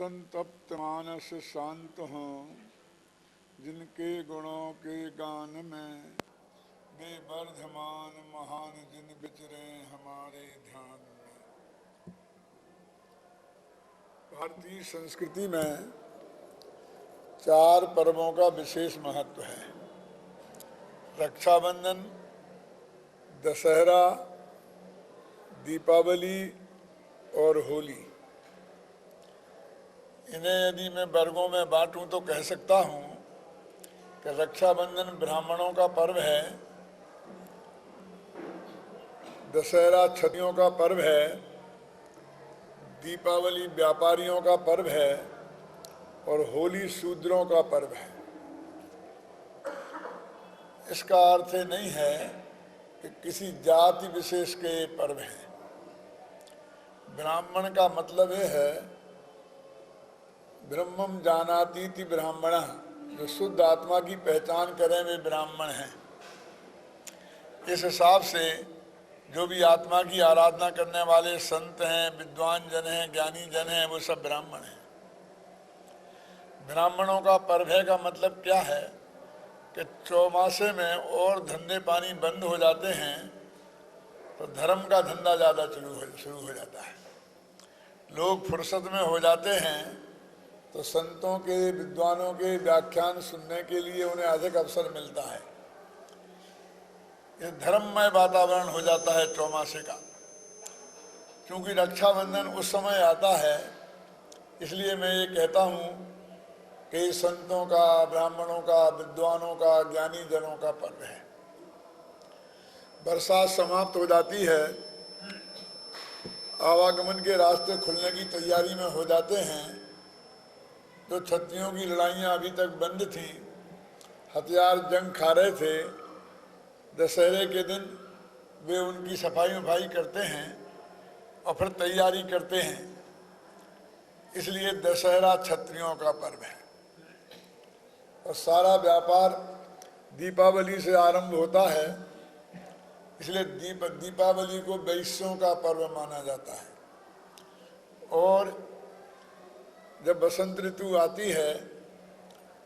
संतप्त मानस शांत हों, जिनके गुणों के गान में वे वर्धमान महान जिन विचरे हमारे ध्यान में। भारतीय संस्कृति में 4 पर्वों का विशेष महत्व है। रक्षाबंधन, दशहरा, दीपावली और होली। इन्हें यदि मैं वर्गों में बांटूं तो कह सकता हूं कि रक्षाबंधन ब्राह्मणों का पर्व है, दशहरा क्षत्रियों का पर्व है, दीपावली व्यापारियों का पर्व है और होली शूद्रों का पर्व है। इसका अर्थ नहीं है कि किसी जाति विशेष के पर्व हैं। ब्राह्मण का मतलब यह है ब्रह्मम जानातीति ब्राह्मण, जो शुद्ध आत्मा की पहचान करें वे ब्राह्मण हैं। इस हिसाब से जो भी आत्मा की आराधना करने वाले संत हैं, विद्वान जन हैं, ज्ञानी जन हैं, वो सब ब्राह्मण हैं। ब्राह्मणों का पर्व है का मतलब क्या है कि चौमासे में और धंधे पानी बंद हो जाते हैं तो धर्म का धंधा ज़्यादा शुरू हो जाता है। लोग फुर्सत में हो जाते हैं तो संतों के, विद्वानों के व्याख्यान सुनने के लिए उन्हें अधिक अवसर मिलता है। ये धर्ममय वातावरण हो जाता है चौमासे का। क्योंकि रक्षाबंधन उस समय आता है, इसलिए मैं ये कहता हूँ कि संतों का, ब्राह्मणों का, विद्वानों का, ज्ञानी जनों का पर्व है। बरसात समाप्त हो जाती है, आवागमन के रास्ते खुलने की तैयारी में हो जाते हैं। जो क्षत्रियों की लड़ाइयाँ अभी तक बंद थी, हथियार जंग खा रहे थे, दशहरे के दिन वे उनकी सफाई वफाई करते हैं और फिर तैयारी करते हैं। इसलिए दशहरा क्षत्रियों का पर्व है और सारा व्यापार दीपावली से आरंभ होता है। इसलिए दीपावली को वैश्यों का पर्व माना जाता है। और जब बसंत ऋतु आती है,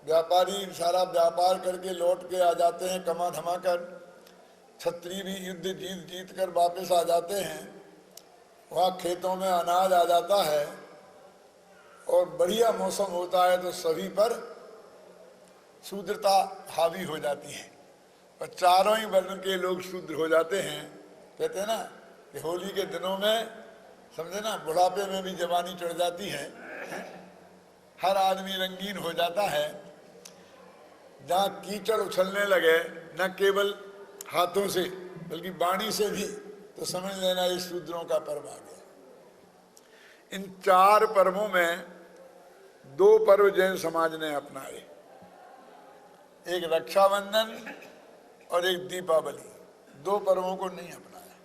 व्यापारी सारा व्यापार करके लौट के आ जाते हैं कमा धमा कर। क्षत्रिय भी युद्ध जीत कर वापस आ जाते हैं। वहाँ खेतों में अनाज आ जाता है और बढ़िया मौसम होता है तो सभी पर शूद्रता हावी हो जाती है और चारों ही वर्ण के लोग शूद्र हो जाते हैं। कहते हैं ना कि होली के दिनों में समझे ना, बुढ़ापे में भी जवानी चढ़ जाती है, हर आदमी रंगीन हो जाता है। जहाँ कीचड़ उछलने लगे न केवल हाथों से बल्कि वाणी से भी, तो समझ लेना ये शूद्रों का पर्व आ गया। इन 4 पर्वों में 2 पर्व जैन समाज ने अपनाए, एक रक्षाबंधन और एक दीपावली। 2 पर्वों को नहीं अपनाया।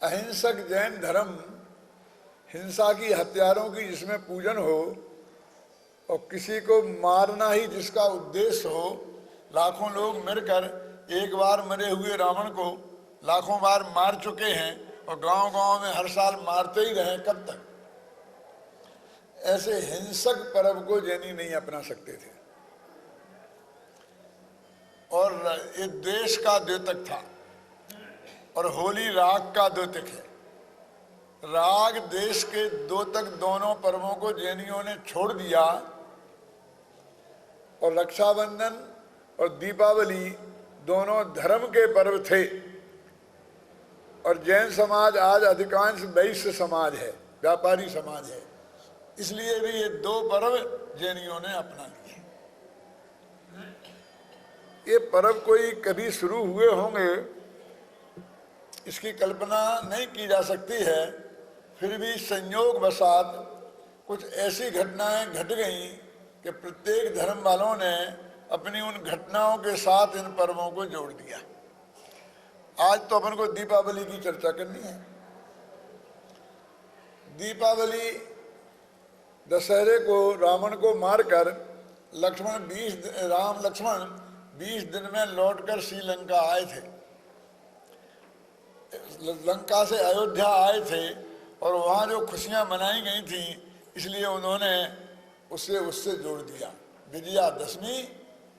अहिंसक जैन धर्म हिंसा की, हत्यारों की जिसमें पूजन हो और किसी को मारना ही जिसका उद्देश्य हो। लाखों लोग मिलकर एक बार मरे हुए रावण को लाखों बार मार चुके हैं और गांव-गांव में हर साल मारते ही रहे, कब तक? ऐसे हिंसक पर्व को जैनी नहीं अपना सकते थे। और ये द्वेष का द्योतक था और होली राग का द्योतक है। राग देश के द्योतक दोनों पर्वों को जैनियों ने छोड़ दिया और रक्षाबंधन और दीपावली दोनों धर्म के पर्व थे। और जैन समाज आज अधिकांश वैश्य समाज है, व्यापारी समाज है। इसलिए भी ये 2 पर्व जैनियों ने अपना लिए। ये पर्व कोई कभी शुरू हुए होंगे इसकी कल्पना नहीं की जा सकती है। फिर भी संयोग वशात कुछ ऐसी घटनाएं घट गईं कि प्रत्येक धर्म वालों ने अपनी उन घटनाओं के साथ इन पर्वों को जोड़ दिया। आज तो अपन को दीपावली की चर्चा करनी है। दीपावली, दशहरे को रावण को मारकर राम लक्ष्मण 20 दिन में लौटकर श्रीलंका आए थे। लंका से अयोध्या आए थे और वहाँ जो खुशियाँ मनाई गई थी इसलिए उन्होंने उससे जोड़ दिया विजयादशमी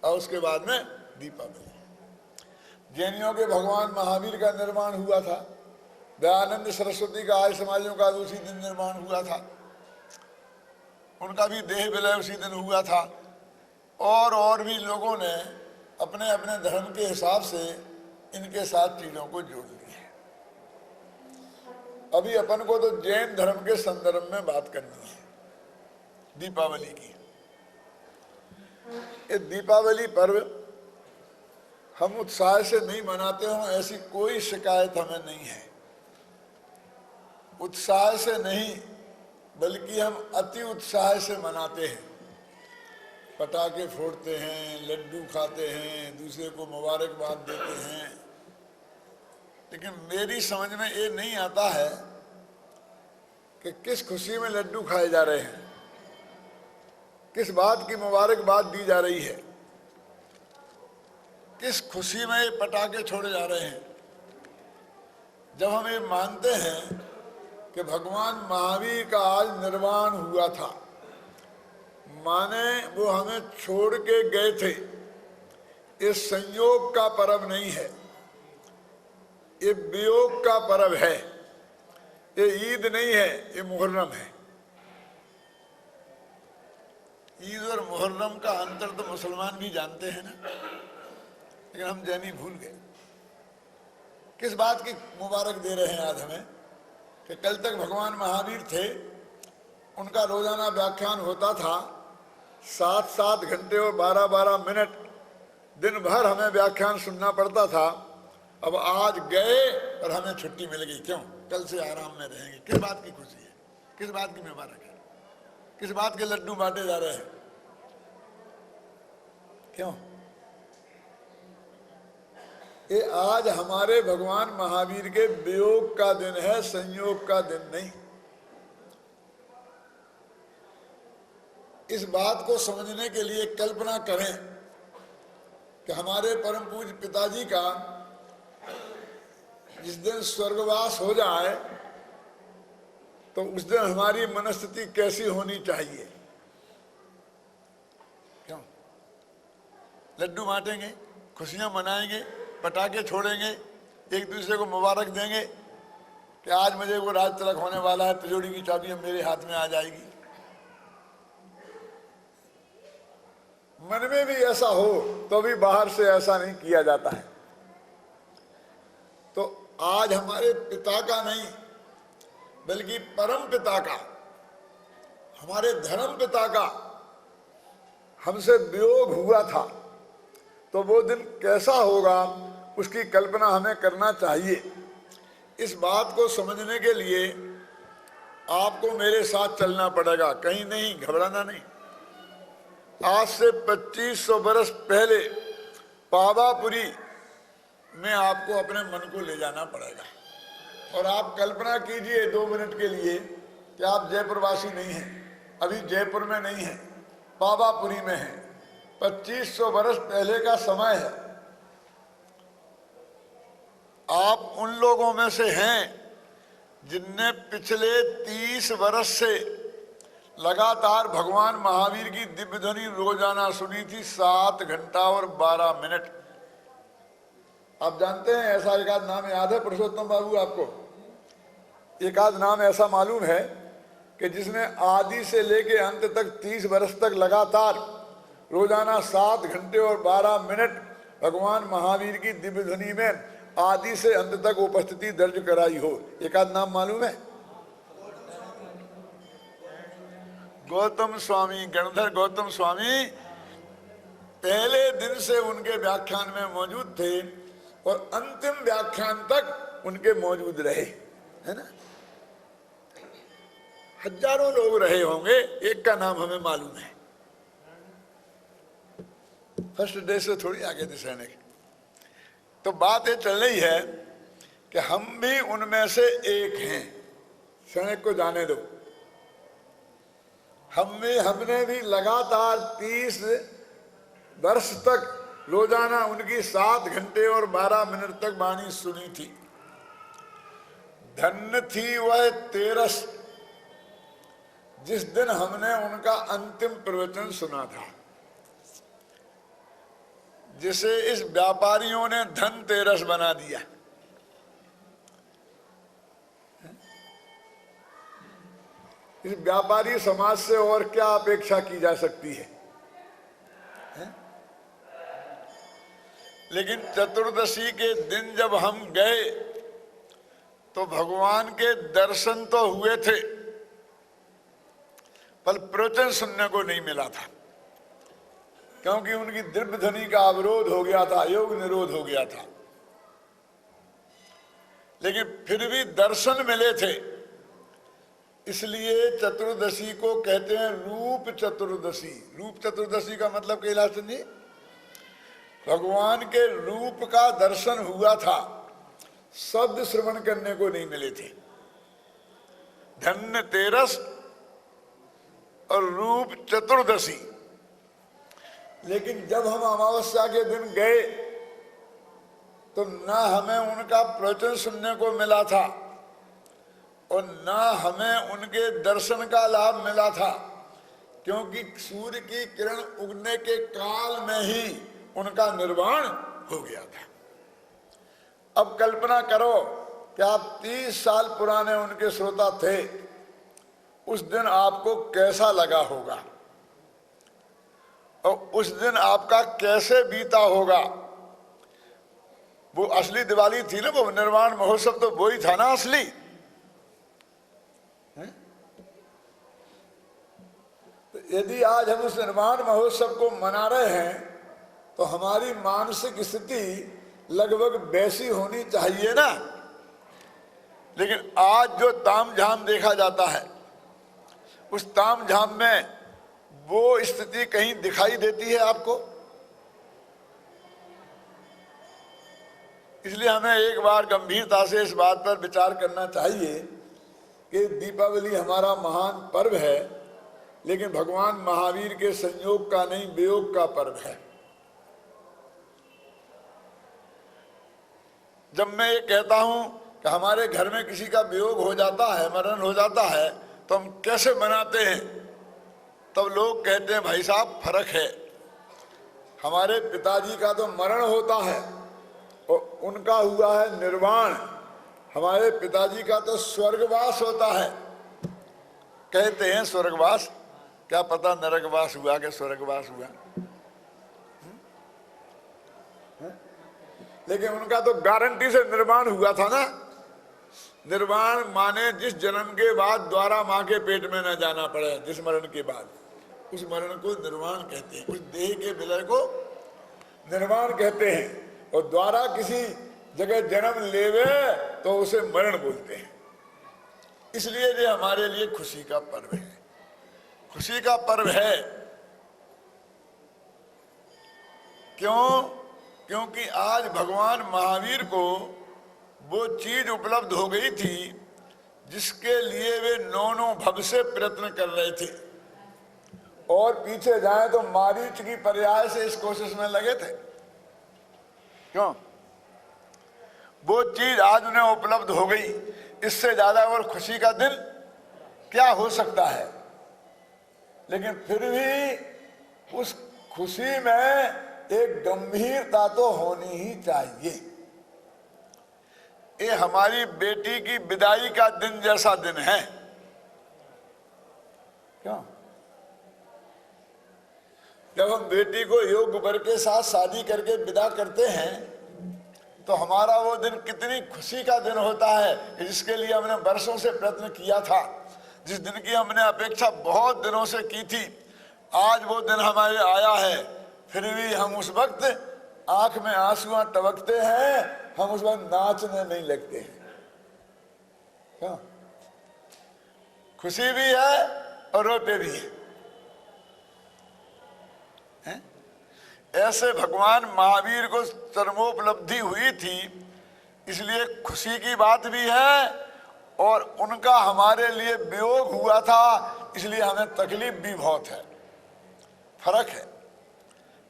और उसके बाद में दीपावली। जैनियों के भगवान महावीर का निर्माण हुआ था, दयानंद सरस्वती का आर्य समाजियों का उसी दिन निर्माण हुआ था, उनका भी देह विलय उसी दिन हुआ था। और भी लोगों ने अपने अपने धर्म के हिसाब से इनके साथ चीज़ों को जोड़ लिया। अभी अपन को तो जैन धर्म के संदर्भ में बात करनी है दीपावली की। ये दीपावली पर्व हम उत्साह से नहीं मनाते हों ऐसी कोई शिकायत हमें नहीं है। उत्साह से नहीं बल्कि हम अति उत्साह से मनाते हैं, पटाखे फोड़ते हैं, लड्डू खाते हैं, दूसरे को मुबारकबाद देते हैं। लेकिन मेरी समझ में ये नहीं आता है कि किस खुशी में लड्डू खाए जा रहे हैं, किस बात की मुबारकबाद दी जा रही है, किस खुशी में ये पटाखे छोड़े जा रहे हैं। जब हम ये मानते हैं कि भगवान महावीर का आज निर्वाण हुआ था, माने वो हमें छोड़ के गए थे, ये संयोग का पर्व नहीं है, ये वियोग का पर्व है, ये ईद नहीं है, ये मुहर्रम है। ईद और मुहर्रम का अंतर तो मुसलमान भी जानते हैं ना, लेकिन हम जैनी भूल गए। किस बात की मुबारक दे रहे हैं आज हमें कि कल तक भगवान महावीर थे, उनका रोजाना व्याख्यान होता था 7-7 घंटे और 12-12 मिनट, दिन भर हमें व्याख्यान सुनना पड़ता था। अब आज गए और हमें छुट्टी मिल गई, क्यों? कल से आराम में रहेंगे। किस बात की खुशी है, किस बात की मुबारक है, किस बात के लड्डू बांटे जा रहे हैं, क्यों? ये आज हमारे भगवान महावीर के वियोग का दिन है, संयोग का दिन नहीं। इस बात को समझने के लिए कल्पना करें कि हमारे परम पूज्य पिताजी का जिस दिन स्वर्गवास हो जाए तो उस दिन हमारी मनस्थिति कैसी होनी चाहिए, क्यों? लड्डू बांटेंगे, खुशियां मनाएंगे, पटाखे छोड़ेंगे, एक दूसरे को मुबारक देंगे कि आज मुझे वो राज तिलक होने वाला है, तिजोरी की चाबी अब मेरे हाथ में आ जाएगी। मन में भी ऐसा हो तो भी बाहर से ऐसा नहीं किया जाता है। तो आज हमारे पिता का नहीं बल्कि परम पिता का, हमारे धर्म पिता का हमसे वियोग हुआ था, तो वो दिन कैसा होगा उसकी कल्पना हमें करना चाहिए। इस बात को समझने के लिए आपको मेरे साथ चलना पड़ेगा, कहीं नहीं, घबराना नहीं। आज से 2500 बरस पहले पावापुरी में आपको अपने मन को ले जाना पड़ेगा। और आप कल्पना कीजिए 2 मिनट के लिए कि आप जयपुर वासी नहीं हैं, अभी जयपुर में नहीं हैं, पावापुरी में हैं। 2500 बरस पहले का समय है। आप उन लोगों में से हैं जिनने पिछले 30 वर्ष से लगातार भगवान महावीर की दिव्य ध्वनि रोजाना सुनी थी, 7 घंटा और 12 मिनट। आप जानते हैं, ऐसा एक आध नाम याद है पुरुषोत्तम बाबू आपको? एक आध नाम ऐसा मालूम है कि जिसने आदि से लेके अंत तक 30 वर्ष तक लगातार रोजाना 7 घंटे और 12 मिनट भगवान महावीर की दिव्य ध्वनि में आदि से अंत तक उपस्थिति दर्ज कराई हो? एक आध नाम मालूम है? गौतम स्वामी, गणधर गौतम स्वामी पहले दिन से उनके व्याख्यान में मौजूद थे और अंतिम व्याख्यान तक उनके मौजूद रहे, है ना? हजारों लोग रहे होंगे, एक का नाम हमें मालूम है। फर्स्ट डे से थोड़ी आगे थे सैनिक। तो बात ये चल रही है कि हम भी उनमें से एक हैं। सैनिक को जाने दो, हमने भी लगातार 30 वर्ष तक रोजाना उनकी 7 घंटे और 12 मिनट तक वाणी सुनी थी। धन्य थी वह तेरस जिस दिन हमने उनका अंतिम प्रवचन सुना था, जिसे इस व्यापारियों ने धन तेरस बना दिया। इस व्यापारी समाज से और क्या अपेक्षा की जा सकती है? लेकिन चतुर्दशी के दिन जब हम गए तो भगवान के दर्शन तो हुए थे, पर प्रवचन सुनने को नहीं मिला था, क्योंकि उनकी दिव्य ध्वनि का अवरोध हो गया था, योग निरोध हो गया था। लेकिन फिर भी दर्शन मिले थे, इसलिए चतुर्दशी को कहते हैं रूप चतुर्दशी। रूप चतुर्दशी का मतलब कैलाश जी, भगवान के रूप का दर्शन हुआ था, शब्द श्रवण करने को नहीं मिले थे। धन्य तेरस और रूप चतुर्दशी। लेकिन जब हम अमावस्या के दिन गए तो न हमें उनका प्रवचन सुनने को मिला था और न हमें उनके दर्शन का लाभ मिला था, क्योंकि सूर्य की किरण उगने के काल में ही उनका निर्वाण हो गया था। अब कल्पना करो कि आप 30 साल पुराने उनके श्रोता थे, उस दिन आपको कैसा लगा होगा और उस दिन आपका कैसे बीता होगा। वो असली दिवाली थी ना, वो निर्वाण महोत्सव तो वो ही था ना असली। तो यदि आज हम उस निर्वाण महोत्सव को मना रहे हैं तो हमारी मानसिक स्थिति लगभग वैसी होनी चाहिए ना। लेकिन आज जो ताम झाम देखा जाता है, उस ताम झाम में वो स्थिति कहीं दिखाई देती है आपको? इसलिए हमें एक बार गंभीरता से इस बात पर विचार करना चाहिए कि दीपावली हमारा महान पर्व है, लेकिन भगवान महावीर के संयोग का नहीं, वियोग का पर्व है। जब मैं ये कहता हूं कि हमारे घर में किसी का वियोग हो जाता है, मरण हो जाता है, तो हम कैसे मनाते हैं, तब लोग कहते हैं भाई साहब फर्क है। हमारे पिताजी का तो मरण होता है और उनका हुआ है निर्वाण, हमारे पिताजी का तो स्वर्गवास होता है। कहते हैं स्वर्गवास, क्या पता नरकवास हुआ कि स्वर्गवास हुआ। लेकिन उनका तो गारंटी से निर्वाण हुआ था ना। निर्वाण माने जिस जन्म के बाद द्वारा माँ के पेट में न जाना पड़े, जिस मरण के बाद, उस मरण को निर्वाण कहते हैं। उस देह के विलय को निर्वाण कहते हैं। और द्वारा किसी जगह जन्म लेवे तो उसे मरण बोलते हैं। इसलिए ये हमारे लिए खुशी का पर्व है, खुशी का पर्व है। क्यों? क्योंकि आज भगवान महावीर को वो चीज उपलब्ध हो गई थी जिसके लिए वे 9 भव से प्रयत्न कर रहे थे। और पीछे जाए तो मारीच की पर्याय से इस कोशिश में लगे थे। क्यों? वो चीज आज उन्हें उपलब्ध हो गई, इससे ज्यादा और खुशी का दिन क्या हो सकता है। लेकिन फिर भी उस खुशी में एक गंभीरता तो होनी ही चाहिए। ये हमारी बेटी की विदाई का दिन जैसा दिन है। क्यों? जब हम बेटी को योग्य वर के साथ शादी करके विदा करते हैं तो हमारा वो दिन कितनी खुशी का दिन होता है, जिसके लिए हमने वर्षों से प्रयत्न किया था, जिस दिन की हमने अपेक्षा बहुत दिनों से की थी। आज वो दिन हमारे आया है, फिर भी हम उस वक्त आंख में आंसुआं टपकते हैं, हम उस वक्त नाचने नहीं लगते हैं। क्यों? खुशी भी है और रोते भी है। ऐसे भगवान महावीर को चरमोपलब्धि हुई थी, इसलिए खुशी की बात भी है और उनका हमारे लिए वियोग हुआ था, इसलिए हमें तकलीफ भी बहुत है। फर्क है।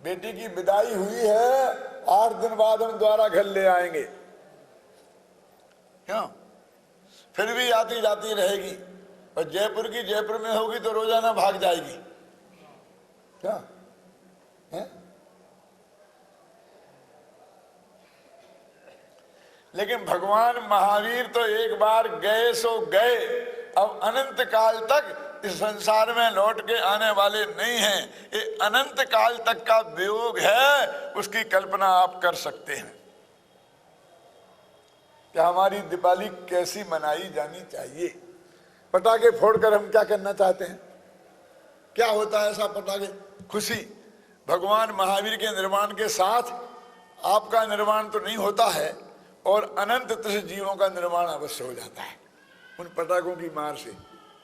बेटी की विदाई हुई है, 8 दिन बाद हम दोबारा घर ले आएंगे। क्यों? फिर भी आती जाती रहेगी, और जयपुर की जयपुर में होगी तो रोजाना भाग जाएगी। क्या है? लेकिन भगवान महावीर तो एक बार गए सो गए, अब अनंत काल तक इस संसार में लौट के आने वाले नहीं हैं। ये अनंत काल तक का वियोग है, उसकी कल्पना आप कर सकते हैं। क्या हमारी दिवाली कैसी मनाई जानी चाहिए? पटाखे फोड़कर हम क्या करना चाहते हैं? क्या होता है ऐसा पटाखे? खुशी। भगवान महावीर के निर्माण के साथ आपका निर्माण तो नहीं होता है, और अनंत तृष जीवों का निर्माण अवश्य हो जाता है उन पटाखों की मार से।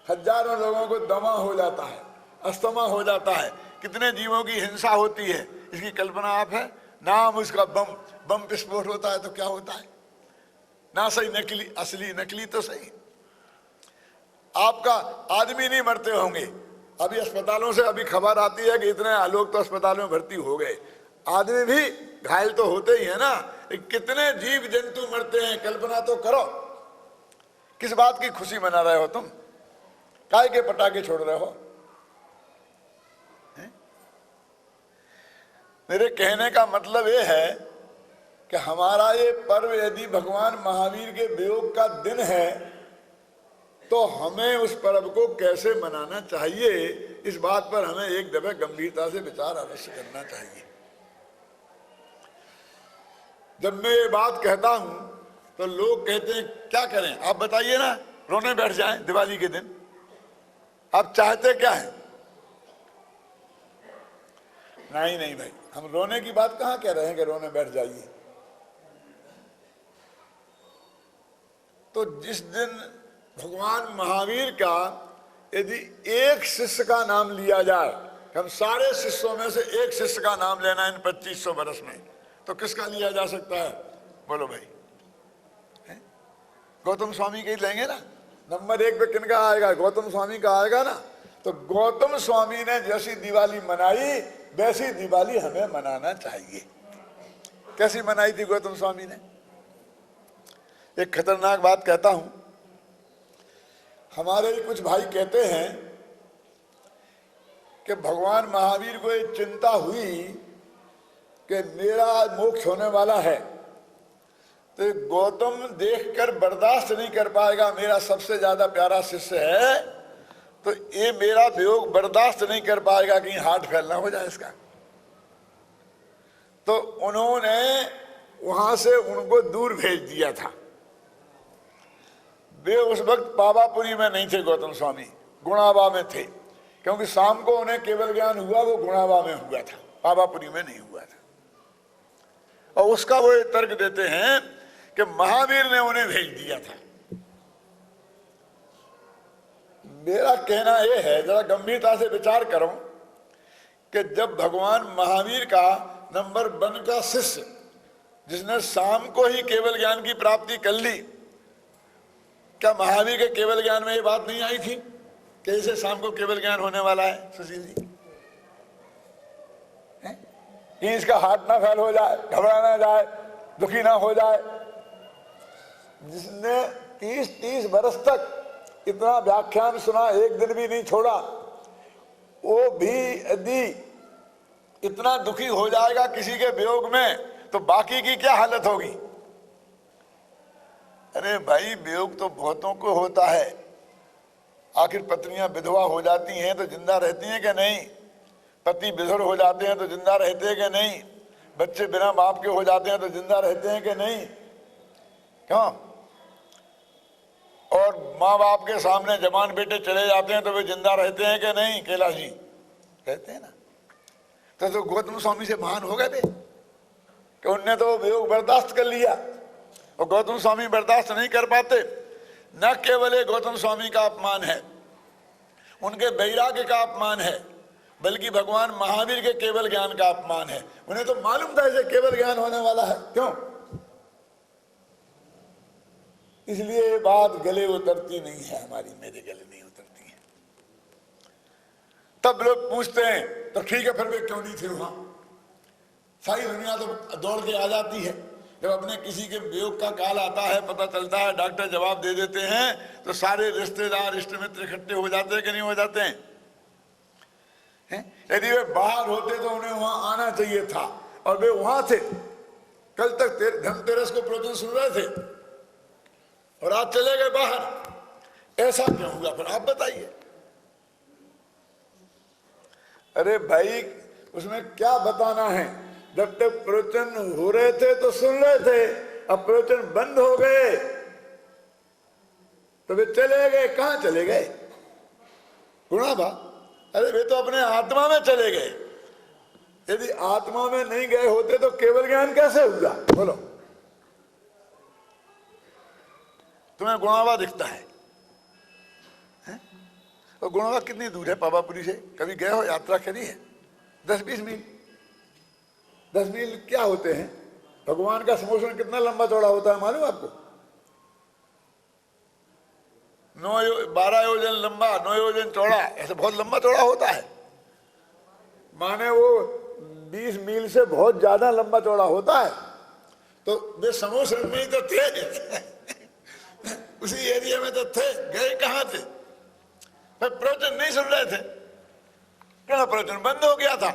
हजारों लोगों को दमा हो जाता है, अस्थमा हो जाता है, कितने जीवों की हिंसा होती है, इसकी कल्पना आप है? नाम उसका बम विस्फोट होता है तो क्या होता है? ना सही नकली, असली नकली तो सही। आपका आदमी नहीं मरते होंगे। अभी अस्पतालों से अभी खबर आती है कि इतने लोग तो अस्पतालों में भर्ती हो गए, आदमी भी घायल तो होते ही है ना। कितने जीव जंतु मरते हैं, कल्पना तो करो। किस बात की खुशी मना रहे हो तुम? काय के पटाखे छोड़ रहे हो? मेरे कहने का मतलब ये है कि हमारा ये पर्व यदि भगवान महावीर के वियोग का दिन है तो हमें उस पर्व को कैसे मनाना चाहिए, इस बात पर हमें एक दफे गंभीरता से विचार अवश्य करना चाहिए। जब मैं ये बात कहता हूं तो लोग कहते हैं क्या करें, आप बताइए ना, रोने बैठ जाएं दिवाली के दिन? आप चाहते क्या है? नहीं नहीं भाई, हम रोने की बात कहां कह रहे हैं कि रोने बैठ जाइए। तो जिस दिन भगवान महावीर का यदि एक शिष्य का नाम लिया जाए, हम सारे शिष्यों में से एक शिष्य का नाम लेना इन 2500 वर्ष में, तो किसका लिया जा सकता है? बोलो भाई, गौतम स्वामी के लेंगे ना? नंबर 1 पे किनका आएगा? गौतम स्वामी का आएगा ना। तो गौतम स्वामी ने जैसी दिवाली मनाई वैसी दिवाली हमें मनाना चाहिए। कैसी मनाई थी गौतम स्वामी ने? एक खतरनाक बात कहता हूं, हमारे कुछ भाई कहते हैं कि भगवान महावीर को एक चिंता हुई कि मेरा मोक्ष होने वाला है, तो गौतम देखकर बर्दाश्त नहीं कर पाएगा, मेरा सबसे ज्यादा प्यारा शिष्य है, तो ये मेरा वियोग बर्दाश्त नहीं कर पाएगा कि हार्ट फेल ना हो जाए इसका। तो उन्होंने वहां से उनको दूर भेज दिया था। वे उस वक्त पावापुरी में नहीं थे, गौतम स्वामी गुणाबा में थे, क्योंकि शाम को उन्हें केवल ज्ञान हुआ वो गुणाबा में हुआ था, पावापुरी में नहीं हुआ था। और उसका वो तर्क देते हैं कि महावीर ने उन्हें भेज दिया था। मेरा कहना यह है, जरा गंभीरता से विचार करो, कि जब भगवान महावीर का नंबर 1 का शिष्य, जिसने शाम को ही केवल ज्ञान की प्राप्ति कर ली, क्या महावीर के केवल ज्ञान में ये बात नहीं आई थी कि इसे शाम को केवल ज्ञान होने वाला है? सुशील जी, कि इसका हार्ट ना फेल हो जाए, घबरा ना जाए, दुखी ना हो जाए। जिसने 30 वर्ष तक इतना व्याख्यान सुना, एक दिन भी नहीं छोड़ा, वो भी यदि इतना दुखी हो जाएगा किसी के वियोग में, तो बाकी की क्या हालत होगी? अरे भाई, वियोग तो बहुतों को होता है। आखिर पत्नियां विधवा हो जाती हैं तो जिंदा रहती हैं कि नहीं? पति विधुर हो जाते हैं तो जिंदा रहते हैं कि नहीं? बच्चे बिना बाप के हो जाते हैं तो जिंदा रहते हैं कि नहीं? क्यों? और माँ बाप के सामने जवान बेटे चले जाते हैं तो वे जिंदा रहते हैं कि नहीं? कैलाश जी, रहते हैं ना। तो गौतम स्वामी से महान हो गए थे कि उनने तो वियोग बर्दाश्त कर लिया, और गौतम स्वामी बर्दाश्त नहीं कर पाते। न केवल ये गौतम स्वामी का अपमान है, उनके वैराग्य का अपमान है, बल्कि भगवान महावीर के केवल ज्ञान का अपमान है। उन्हें तो मालूम था इसे केवल ज्ञान होने वाला है, क्यों? इसलिए ये बात गले उतरती नहीं है हमारी, मेरे गले नहीं उतरती है। तब लोग पूछते हैं तो ठीक है, फिर वे क्यों नहीं थे वहां? सारी दुनिया तो दौड़ के आ जाती है, जब अपने किसी के वियोग का काल आता है, पता चलता है, डॉक्टर जवाब दे देते हैं, तो सारे रिश्तेदार इष्ट मित्र इकट्ठे हो जाते हैं कि नहीं हो जाते हैं? यदि वे बाहर होते तो उन्हें वहां आना चाहिए था, और वे वहां थे। कल तक धनतेरस को प्रवचन सुन रहे थे और आज चले गए बाहर। ऐसा क्यों हुआ? फिर आप बताइए। अरे भाई, उसमें क्या बताना है? जब तक प्रवचन हो रहे थे तो सुन रहे थे, अब प्रवचन बंद हो गए तो वे चले गए। कहां चले गए? गुणाबा, अरे वे तो अपने आत्मा में चले गए। यदि आत्मा में नहीं गए होते तो केवल ज्ञान कैसे हुआ? बोलो। तुम्हें गुणाबा दिखता है? और गुणाबा कितनी दूर है पावापुरी से? कभी गए हो? यात्रा करी है? 10-20 मील। 10 मील क्या होते हैं? भगवान का समोसन कितना लंबा चौड़ा होता है मालूम आपको? 12 योजन लंबा, 9 योजन चौड़ा, ऐसे बहुत लंबा चौड़ा होता है। माने वो 20 मील से बहुत ज्यादा लंबा चौड़ा होता है। तो वे समोसन में ही तो थे उसी एरिया में तो थे, गए कहां थे? पर प्रवचन नहीं सुन रहे थे, क्या प्रवचन बंद हो गया था।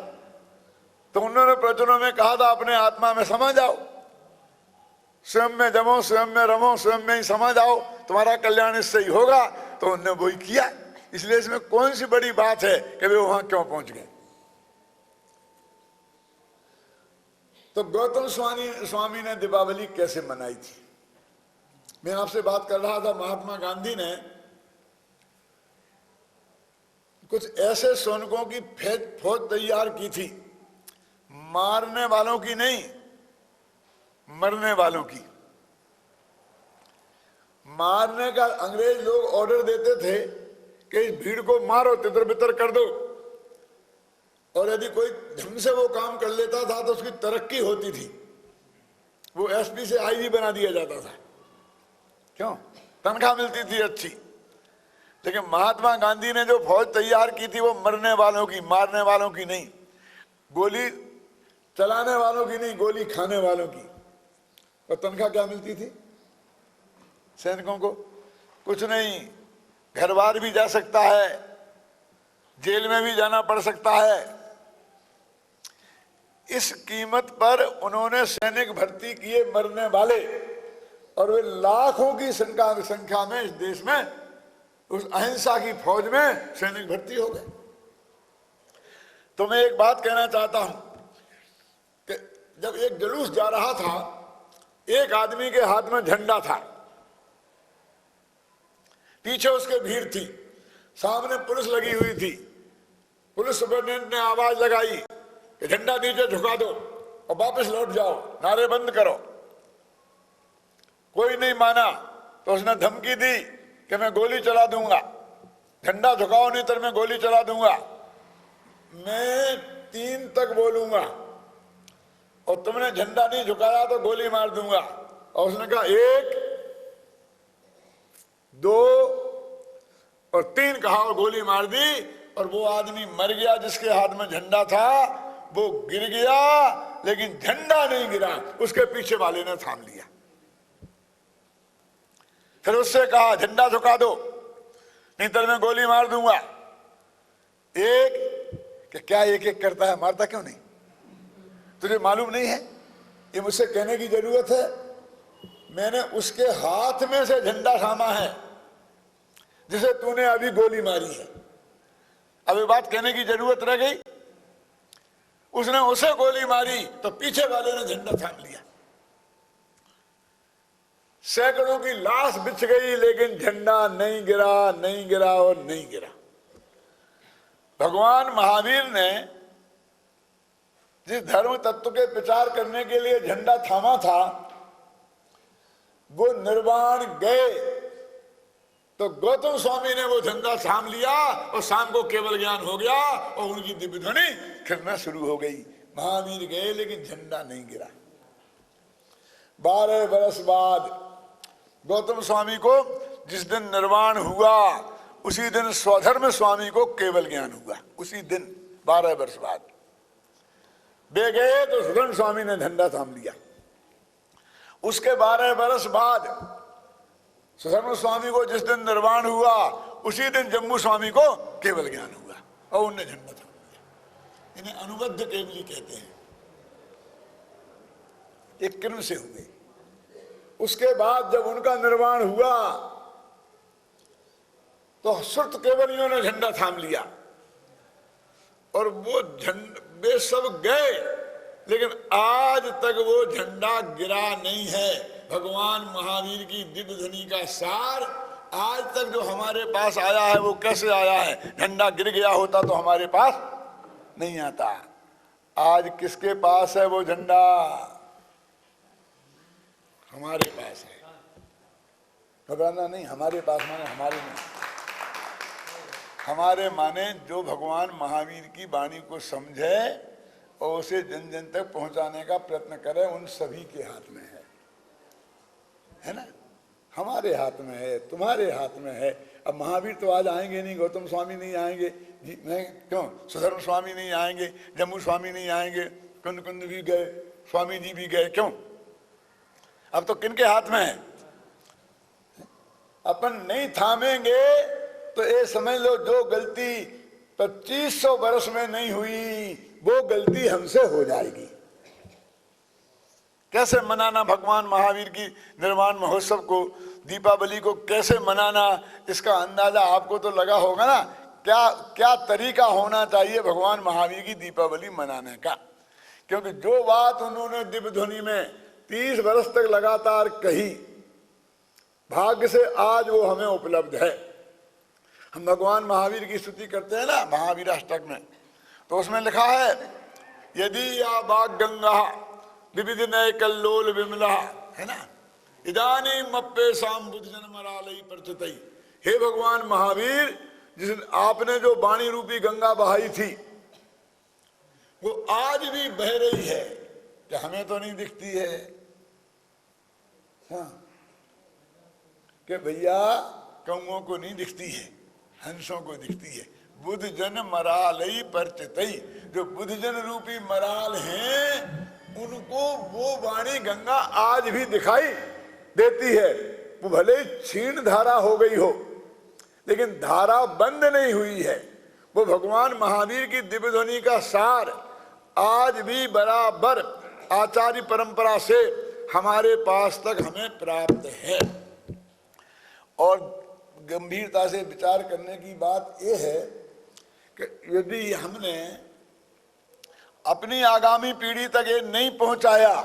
तो उन्होंने प्रवचनों में कहा था अपने आत्मा में समा जाओ, स्वयं में जमो, स्वयं में रमो, स्वयं में ही समा जाओ, तुम्हारा कल्याण इससे ही होगा। तो उन्होंने वही किया। इसलिए इसमें कौन सी बड़ी बात है कि वे वहां क्यों पहुंच गए? तो गौतम स्वामी ने दीपावली कैसे मनाई थी? मैं आपसे बात कर रहा था, महात्मा गांधी ने कुछ ऐसे सैनिकों की फौज तैयार की थी, मारने वालों की नहीं, मरने वालों की। मारने का अंग्रेज लोग ऑर्डर देते थे कि इस भीड़ को मारो, तितर बितर कर दो, और यदि कोई ढंग से वो काम कर लेता था तो उसकी तरक्की होती थी, वो एसपी से आईजी बना दिया जाता था। क्यों? तनख्वाह मिलती थी अच्छी। लेकिन महात्मा गांधी ने जो फौज तैयार की थी वो मरने वालों की, मारने वालों की नहीं, गोली चलाने वालों की नहीं, गोली खाने वालों की। और तनख्वाह क्या मिलती थी सैनिकों को? कुछ नहीं, घर बार भी जा सकता है, जेल में भी जाना पड़ सकता है। इस कीमत पर उन्होंने सैनिक भर्ती किए मरने वाले, और वे लाखों की संख्या में इस देश में उस अहिंसा की फौज में सैनिक भर्ती हो गए। तो मैं एक बात कहना चाहता हूं कि जब एक जुलूस जा रहा था, एक आदमी के हाथ में झंडा था, पीछे उसके भीड़ थी, सामने पुलिस लगी हुई थी। पुलिस सुपरिटेंडेंट ने आवाज लगाई कि झंडा नीचे झुका दो और वापस लौट जाओ, नारे बंद करो। कोई नहीं माना तो उसने धमकी दी कि मैं गोली चला दूंगा, झंडा झुकाओ नहीं तो मैं गोली चला दूंगा, मैं 3 तक बोलूंगा और तुमने झंडा नहीं झुकाया तो गोली मार दूंगा। और उसने कहा 1, 2 और 3 कहा और गोली मार दी, और वो आदमी मर गया जिसके हाथ में झंडा था, वो गिर गया लेकिन झंडा नहीं गिरा, उसके पीछे वाले ने थाम लिया। फिर उससे कहा झंडा झुका दो नहीं तो मैं गोली मार दूंगा। कि क्या एक करता है, मारता क्यों नहीं? तुझे मालूम नहीं है? ये मुझसे कहने की जरूरत है? मैंने उसके हाथ में से झंडा थामा है जिसे तूने अभी गोली मारी है। अब ये बात कहने की जरूरत रह गई? उसने उसे गोली मारी तो पीछे वाले ने झंडा थाम लिया। सैकड़ों की लाश बिछ गई लेकिन झंडा नहीं गिरा, नहीं गिरा और नहीं गिरा। भगवान महावीर ने जिस धर्म तत्व के प्रचार करने के लिए झंडा थामा था, वो निर्वाण गए तो गौतम स्वामी ने वो झंडा थाम लिया और शाम को केवल ज्ञान हो गया और उनकी दिव्य ध्वनि खिलना शुरू हो गई। महावीर गए लेकिन झंडा नहीं गिरा। 12 वर्ष बाद गौतम स्वामी को जिस दिन निर्वाण हुआ, उसी दिन स्वधर्म स्वामी को केवल ज्ञान हुआ। उसी दिन 12 वर्ष बाद वे गए तो स्वधर्म स्वामी ने झंडा थाम लिया। उसके 12 बरस बाद सधर्म स्वामी को जिस दिन निर्वाण हुआ उसी दिन जम्मू स्वामी को केवल ज्ञान हुआ और उनने झंडा थाम लिया। इन्हें अनुबद्ध केवली कहते हैं। एक किरण से हुए। उसके बाद जब उनका निर्वाण हुआ तो श्रुत केवलियों ने झंडा थाम लिया और वो वे सब गए, लेकिन आज तक वो झंडा गिरा नहीं है। भगवान महावीर की दिव्य ध्वनि का सार आज तक जो हमारे पास आया है वो कैसे आया है? झंडा गिर गया होता तो हमारे पास नहीं आता। आज किसके पास है वो झंडा? हमारे पास है। घबराना नहीं, हमारे पास माने हमारे नहीं, हमारे माने जो भगवान महावीर की वाणी को समझे और उसे जन जन तक पहुंचाने का प्रयत्न करे, उन सभी के हाथ में है ना? हमारे हाथ में है, तुम्हारे हाथ में है। अब महावीर तो आज आएंगे नहीं, गौतम स्वामी नहीं आएंगे जी, नहीं क्यों? सुधर्म स्वामी नहीं आएंगे, जम्मू स्वामी नहीं आएंगे, कुंद कुंद भी गए, स्वामी जी भी गए, क्यों? अब तो किनके हाथ में है? अपन नहीं थामेंगे तो ये समझ लो जो गलती 2500 वर्ष में नहीं हुई वो गलती हमसे हो जाएगी। कैसे मनाना भगवान महावीर की निर्वाण महोत्सव को, दीपावली को कैसे मनाना, इसका अंदाजा आपको तो लगा होगा ना। क्या क्या तरीका होना चाहिए भगवान महावीर की दीपावली मनाने का? क्योंकि जो बात उन्होंने दिव्य ध्वनि में 30 वर्ष तक लगातार कही, भाग्य से आज वो हमें उपलब्ध है। हम भगवान महावीर की स्तुति करते हैं ना महावीर अष्टक में, तो उसमें लिखा है यदि या बाग गंगा विविध नय कल्लोल विमला, है ना, इदानी मप्पे शाम बुद्ध जन्मरालई प्रचतई। हे भगवान महावीर, जिस आपने जो वाणी रूपी गंगा बहाई थी वो आज भी बह रही है, क्या हमें तो नहीं दिखती है? हाँ, कि भैया कौओं को नहीं दिखती है, हंसों को दिखती है। बुद्ध जन मरालई परचतई, जो बुद्ध जन रूपी मराल हैं उनको वो वाणी गंगा आज भी दिखाई देती है। वो भले क्षीण धारा हो गई हो लेकिन धारा बंद नहीं हुई है। वो भगवान महावीर की दिव्य ध्वनि का सार आज भी बराबर आचार्य परंपरा से हमारे पास तक हमें प्राप्त है। और गंभीरता से विचार करने की बात यह है कि यदि हमने अपनी आगामी पीढ़ी तक ये नहीं पहुंचाया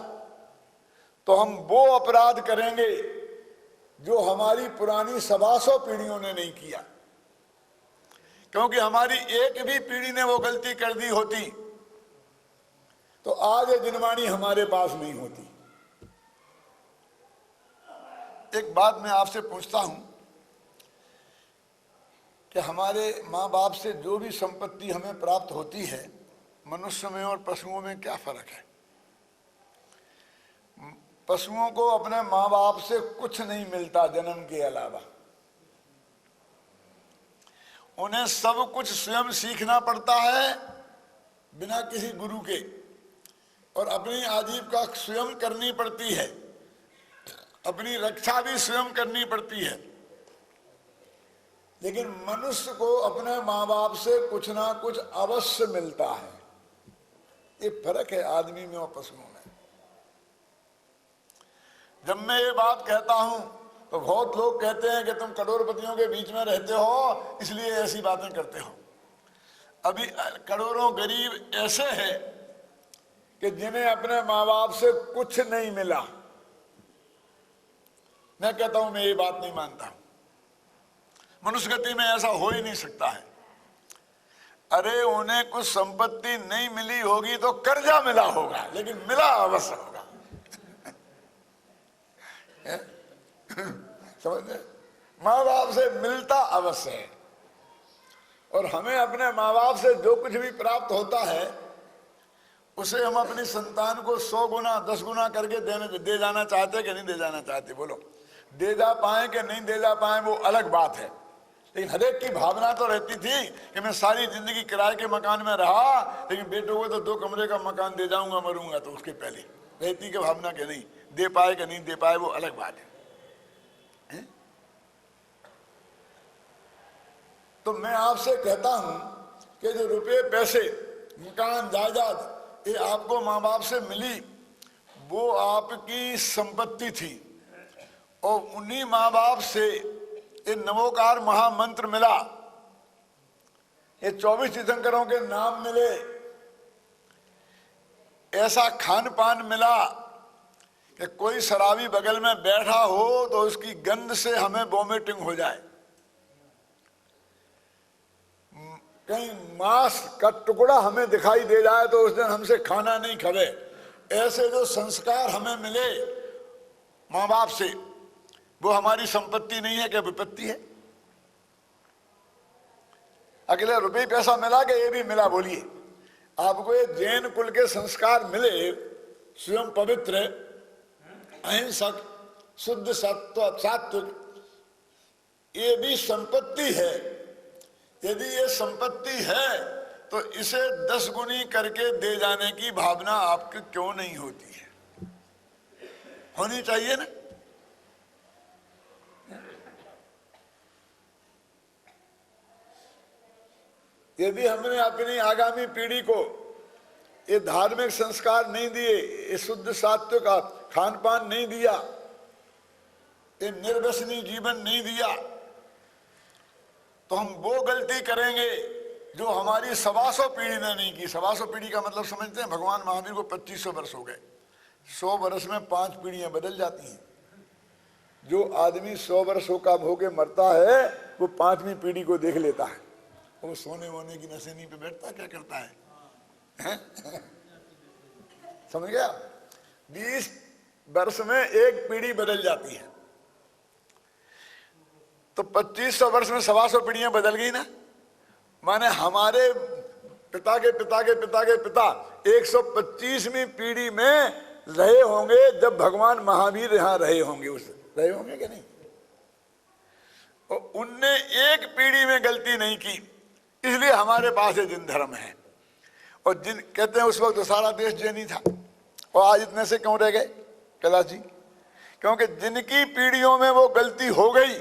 तो हम वो अपराध करेंगे जो हमारी पुरानी 125 पीढ़ियों ने नहीं किया। क्योंकि हमारी एक भी पीढ़ी ने वो गलती कर दी होती तो आज ये जिनवाणी हमारे पास नहीं होती। एक बात मैं आपसे पूछता हूं कि हमारे माँ बाप से जो भी संपत्ति हमें प्राप्त होती है, मनुष्य में और पशुओं में क्या फर्क है? पशुओं को अपने माँ बाप से कुछ नहीं मिलता जन्म के अलावा, उन्हें सब कुछ स्वयं सीखना पड़ता है बिना किसी गुरु के, और अपनी आजीविका स्वयं करनी पड़ती है, अपनी रक्षा भी स्वयं करनी पड़ती है। लेकिन मनुष्य को अपने माँ बाप से कुछ ना कुछ अवश्य मिलता है। ये फर्क है आदमी में और पशुओं में। जब मैं ये बात कहता हूं तो बहुत लोग कहते हैं कि तुम करोड़पतियों के बीच में रहते हो इसलिए ऐसी बातें करते हो। अभी करोड़ों गरीब ऐसे हैं कि जिन्हें अपने माँ बाप से कुछ नहीं मिला। मैं कहता हूं मैं ये बात नहीं मानता हूं, मनुष्य गति में ऐसा हो ही नहीं सकता है। अरे उन्हें कुछ संपत्ति नहीं मिली होगी तो कर्जा मिला होगा, लेकिन मिला अवश्य होगा। समझे? माँ बाप से मिलता अवश्य है। और हमें अपने माँ बाप से जो कुछ भी प्राप्त होता है उसे हम अपनी संतान को 100 गुना 10 गुना करके दे जाना चाहते कि नहीं दे जाना चाहते? बोलो, दे जा पाए कि नहीं दे जा पाए वो अलग बात है। लेकिन हरेक की भावना तो रहती थी कि मैं सारी जिंदगी किराए के मकान में रहा, लेकिन बेटों को तो 2 कमरे का मकान दे जाऊंगा मरूंगा तो उसके पहले। रहती की भावना के नहीं दे पाए कि नहीं दे पाए वो अलग बात है। तो मैं आपसे कहता हूं कि जो रुपए पैसे मकान जायदाद ये आपको माँ बाप से मिली वो आपकी संपत्ति थी, और उन्हीं माँ बाप से ये नमोकार महामंत्र मिला, ये 24 तीर्थंकरों के नाम मिले, ऐसा खान पान मिला कि कोई शराबी बगल में बैठा हो तो उसकी गंध से हमें वोमिटिंग हो जाए, कहीं मांस का टुकड़ा हमें दिखाई दे जाए तो उस दिन हमसे खाना नहीं खावे। ऐसे जो संस्कार हमें मिले माँ बाप से वो हमारी संपत्ति नहीं है, क्या विपत्ति है? अकेले रुपये पैसा मिला कि ये भी मिला? बोलिए, आपको ये जैन कुल के संस्कार मिले, स्वयं पवित्र, अहिंसक, शुद्ध, सत्व, सात्विक, ये भी संपत्ति है। यदि ये संपत्ति है तो इसे 10 गुनी करके दे जाने की भावना आपकी क्यों नहीं होती है? होनी चाहिए ना। यदि हमने अपनी आगामी पीढ़ी को ये धार्मिक संस्कार नहीं दिए, ये शुद्ध सात्विक खान पान नहीं दिया, ये निर्व्यसनी जीवन नहीं दिया, तो हम वो गलती करेंगे जो हमारी 125 पीढ़ी ने नहीं की। 125 पीढ़ी का मतलब समझते हैं? भगवान महावीर को 2500 वर्ष हो गए। 100 वर्ष में 5 पीढ़ियां बदल जाती हैं। जो आदमी 100 वर्षों का होके मरता है वो 5वीं पीढ़ी को देख लेता है। वो सोने वोने की नशेनी पे बैठता क्या करता है? समझ गया? 20 वर्ष में एक पीढ़ी बदल जाती है, तो 2500 वर्ष में 125 पीढ़ियां बदल गई ना। माने हमारे पिता के पिता के पिता के पिता 125वीं पीढ़ी में रहे होंगे जब भगवान महावीर यहाँ रहे होंगे। उस रहे होंगे कि नहीं? और उनने एक पीढ़ी में गलती नहीं की, इसलिए हमारे पास ये जिन धर्म है। और जिन कहते हैं उस वक्त तो सारा देश जैनी था, और आज इतने से क्यों रह गए कैलाश जी? क्योंकि जिनकी पीढ़ियों में वो गलती हो गई,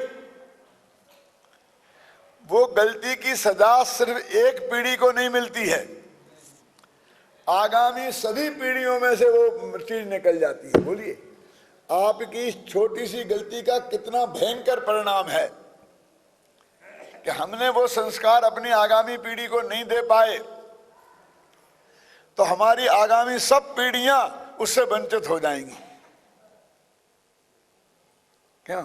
वो गलती की सजा सिर्फ एक पीढ़ी को नहीं मिलती है, आगामी सभी पीढ़ियों में से वो चीज निकल जाती है। बोलिए, आपकी इस छोटी सी गलती का कितना भयंकर परिणाम है कि हमने वो संस्कार अपनी आगामी पीढ़ी को नहीं दे पाए, तो हमारी आगामी सब पीढ़ियां उससे वंचित हो जाएंगी। क्यों?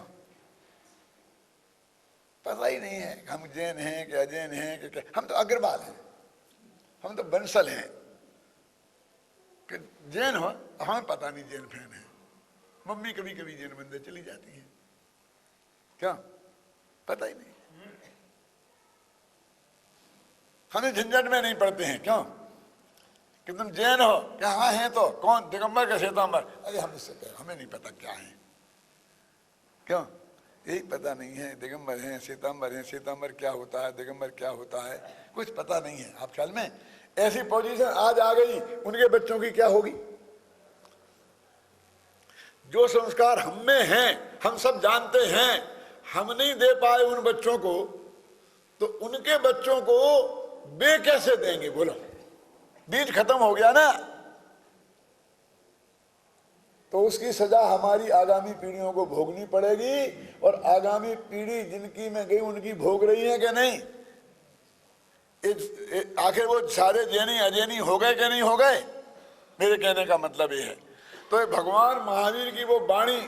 पता ही नहीं है हम जैन हैं कि अजैन हैं कि हम तो अग्रवाल हैं, हम तो बंसल हैं कि जैन हो, हमें पता नहीं जैन फैन है। मम्मी कभी कभी जैन मंदिर चली जाती है, क्या पता ही नहीं। हमें झंझट में नहीं पड़ते हैं। क्यों? कि तुम जैन हो क्या? हाँ हैं। तो कौन? दिगंबर का श्वेतांबर? अरे हम इससे कह, हमें नहीं पता क्या है। क्यों? यही पता नहीं है। दिगंबर हैं, श्वेतांबर हैं, श्वेतांबर क्या होता है, दिगंबर क्या होता है, कुछ पता नहीं है। आप ख्याल में ऐसी पोजीशन आज आ गई, उनके बच्चों की क्या होगी? जो संस्कार हम में हैं, हम सब जानते हैं, हम नहीं दे पाए उन बच्चों को, तो उनके बच्चों को वे कैसे देंगे? बोलो, बीज खत्म हो गया ना। तो उसकी सजा हमारी आगामी पीढ़ियों को भोगनी पड़ेगी। और आगामी पीढ़ी जिनकी में गई उनकी भोग रही है कि नहीं? आखिर वो सारे जैनी अजैनी हो गए कि नहीं हो गए? मेरे कहने का मतलब ये है। तो ये भगवान महावीर की वो वाणी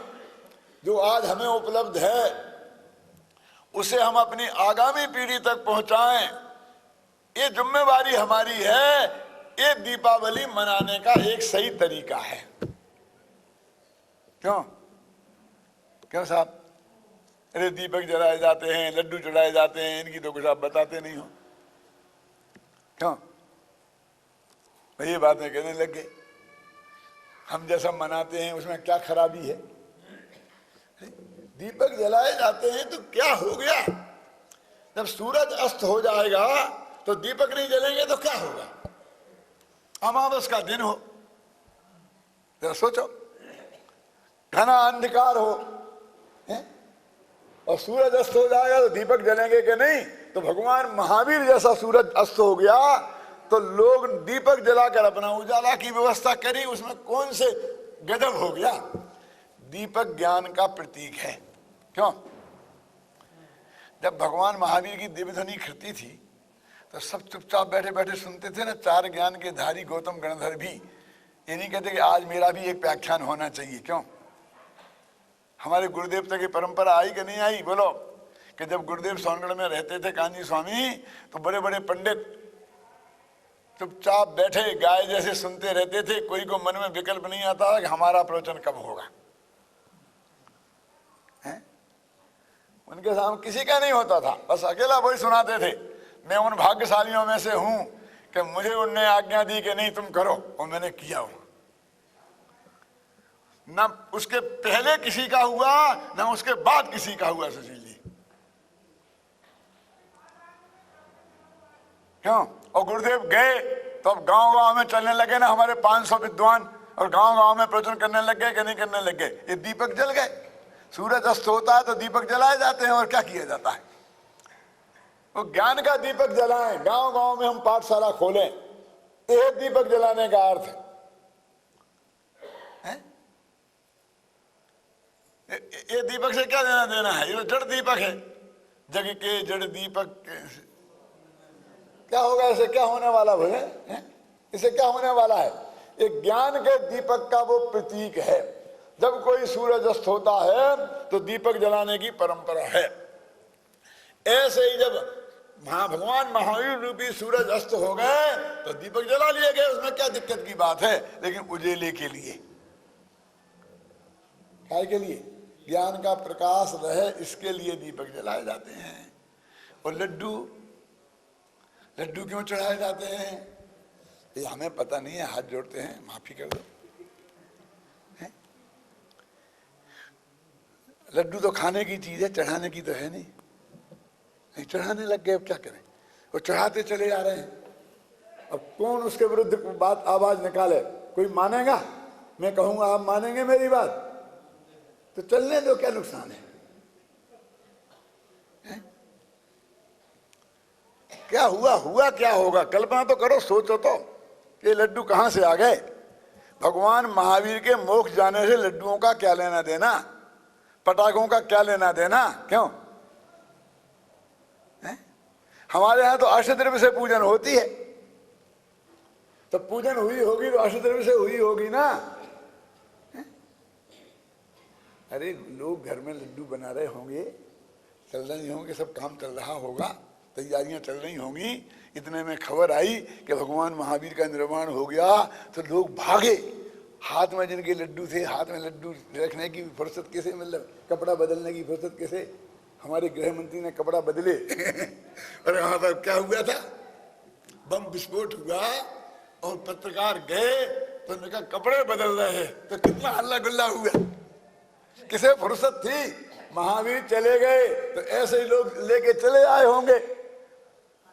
जो आज हमें उपलब्ध है, उसे हम अपनी आगामी पीढ़ी तक पहुंचाएं, ये जिम्मेवारी हमारी है। ये दीपावली मनाने का एक सही तरीका है। क्यों? क्यों साहब? अरे दीपक जलाए जाते हैं, लड्डू चढ़ाए जाते हैं, इनकी तो कुछ आप बताते नहीं हो। क्यों? ये बातें कहने लग गए। हम जैसा मनाते हैं उसमें क्या खराबी है? दीपक जलाए जाते हैं तो क्या हो गया? जब सूरज अस्त हो जाएगा तो दीपक नहीं जलेंगे तो क्या होगा? अमावस का दिन हो, जरा सोचो। घना अंधकार हो है? और सूरज अस्त हो जाएगा तो दीपक जलेंगे कि नहीं? तो भगवान महावीर जैसा सूरज अस्त हो गया तो लोग दीपक जलाकर अपना उजाला की व्यवस्था करी, उसमें कौन से गजब हो गया। दीपक ज्ञान का प्रतीक है। क्यों? जब भगवान महावीर की दिव्य ध्वनि खिलती थी तो सब चुपचाप बैठे बैठे सुनते थे ना। चार ज्ञान के धारी गौतम गणधर भी ये नहीं कहते कि आज मेरा भी एक व्याख्यान होना चाहिए। क्यों? हमारे गुरुदेव तक की परंपरा आई कि नहीं आई? बोलो। कि जब गुरुदेव सोनगढ़ में रहते थे कांजी स्वामी तो बड़े बड़े पंडित चुपचाप बैठे गाय जैसे सुनते रहते थे। कोई को मन में विकल्प नहीं आता कि हमारा प्रवचन कब होगा। है? उनके सामने किसी का नहीं होता था, बस अकेला वही सुनाते थे। मैं उन भाग्यशालियों में से हूं कि मुझे उनने आज्ञा दी कि नहीं तुम करो, और मैंने किया हूं। ना उसके पहले किसी का हुआ ना उसके बाद किसी का हुआ। सुशील जी क्यों? और गुरुदेव गए तो अब गांव गांव में चलने लगे ना हमारे 500 विद्वान, और गांव गांव में प्रवचन करने लग गए कि नहीं करने लग गए? ये दीपक जल गए। सूरज अस्त होता है तो दीपक जलाए जाते हैं। और क्या किया जाता है? वो ज्ञान का दीपक जलाएं। गांव गांव में हम पाठशाला खोलें, एक दीपक जलाने का अर्थ है। ये दीपक से क्या लेना देना है? ये तो जड़ दीपक है। जग के जड़ दीपक क्या होगा? इसे क्या होने वाला भले? इसे क्या होने वाला है? ये ज्ञान के दीपक का वो प्रतीक है। जब कोई सूरज अस्त होता है तो दीपक जलाने की परंपरा है। ऐसे ही जब भगवान महावीर रूपी सूरज अस्त हो गए तो दीपक जला लिए गए। उसमें क्या दिक्कत की बात है? लेकिन उजेले के लिए, काय के लिए? ज्ञान का प्रकाश रहे इसके लिए दीपक जलाए जाते हैं। और लड्डू क्यों चढ़ाए जाते हैं? ये हमें पता नहीं है, हाथ जोड़ते हैं, माफी कर दो। लड्डू तो खाने की चीज है, चढ़ाने की तो है नहीं। चढ़ाने लग गए, अब क्या करें? वो चढ़ाते चले जा रहे हैं। अब कौन उसके विरुद्ध बात आवाज निकाले? कोई मानेगा? मैं कहूंगा आप मानेंगे मेरी बात? तो चलने दो, क्या नुकसान है? क्या हुआ क्या होगा? कल्पना तो करो, सोचो तो कि लड्डू कहां से आ गए। भगवान महावीर के मोक्ष जाने से लड्डुओं का क्या लेना देना, पटाखों का क्या लेना देना? क्यों? हमारे यहां तो अष्टद्रव्य से पूजन होती है, तो पूजन हुई होगी तो अष्टद्रव्य से हुई होगी ना। अरे लोग घर में लड्डू बना रहे होंगे, चल रहे होंगे, सब काम चल रहा होगा, तैयारियां चल रही होंगी। इतने में खबर आई कि भगवान महावीर का निर्वाण हो गया तो लोग भागे। हाथ में जिनके लड्डू थे, हाथ में लड्डू रखने की फुर्सत कैसे, मतलब कपड़ा बदलने की फुर्सत कैसे? हमारे गृह मंत्री ने कपड़ा बदले और वहां पर क्या हुआ था? बम विस्फोट हुआ और पत्रकार गए तो उन्होंने कहा कपड़े बदल रहे हैं, तो कितना हल्ला गुल्ला हुआ। किसे फुर्सत थी? महावीर चले गए तो ऐसे ही लोग लेके चले आए होंगे